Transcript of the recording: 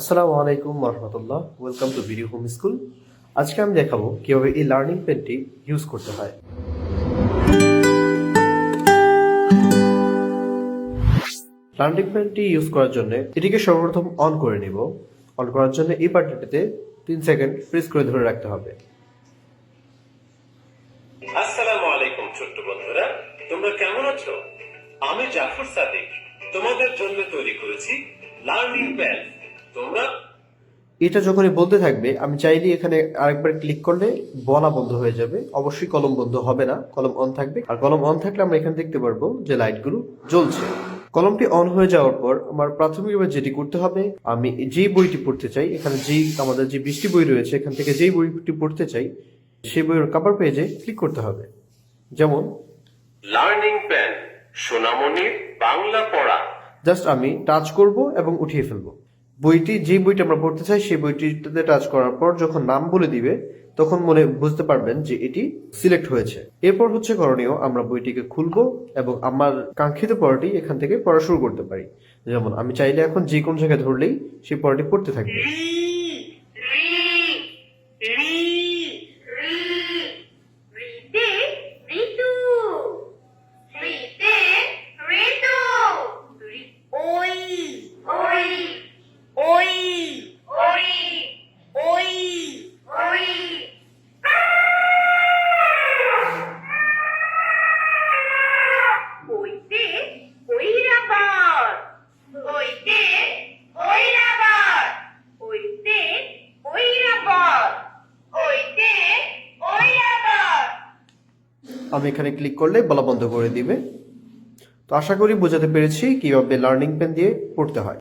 আসসালামু আলাইকুম রহমতুল্লাহ। Welcome to video home school. আজকে আমি দেখাবো কিভাবে এই লার্নিং পেনটি ইউজ করতে হয়। লার্নিং পেনটি ইউজ করার জন্য এটিকে সর্বপ্রথম অন করে নিব। অন করার জন্য এই বাটনটিতে 3 সেকেন্ড প্রেস করে ধরে রাখতে হবে। আসসালামু আলাইকুম ছোট্ট বন্ধুরা, তোমরা কেমন আছো? আমি জাফর সাদিক তোমাদের জন্য তৈরি করেছি লার্নিং প্যাড। তোমরা এটা যখনই বলতে থাকবে আমি চাইলে এখানে আরেকবার ক্লিক করলে বলা বন্ধ হয়ে যাবে। অবশ্যই কলম বন্ধ হবে না, কলম অন থাকবে। আর কলম অন থাকলে আমরা এখানে দেখতে পারবো যে লাইটগুলো জ্বলছে। কলমটি অন হয়ে যাওয়ার পর আমার প্রাথমিকভাবে যেটি করতে হবে, আমি যেই বইটি পড়তে চাই, এখানে যেই আমাদের যে 20টি বই রয়েছে এখান থেকে যেই বইটি পড়তে চাই সেই বইয়ের কভার পেজে ক্লিক করতে হবে। যেমন লার্নিং প্যাড সোনামণির বাংলা পড়া। জাস্ট আমি টাচ করব এবং উঠিয়ে ফেলবো। বইটি যে বইটি আমরা পড়তে চাই সেই বইটিতে টাচ করার পর যখন নাম বলে দিবে তখন মনে বুঝতে পারবেন যে এটি সিলেক্ট হয়েছে। এরপর হচ্ছে করণীয়, আমরা বইটিকে খুলবো এবং আমার কাঙ্ক্ষিত পড়াটি এখান থেকে পড়া শুরু করতে পারি। যেমন আমি চাইলে এখন যে কোনো জায়গায় ধরলেই সেই পড়াটি পড়তে থাকবে। আমি এখানে ক্লিক করলে বলা বন্ধ করে দিবে। তো আশা করি বোঝাতে পেরেছি কিভাবে লার্নিং পেন দিয়ে পড়তে হয়।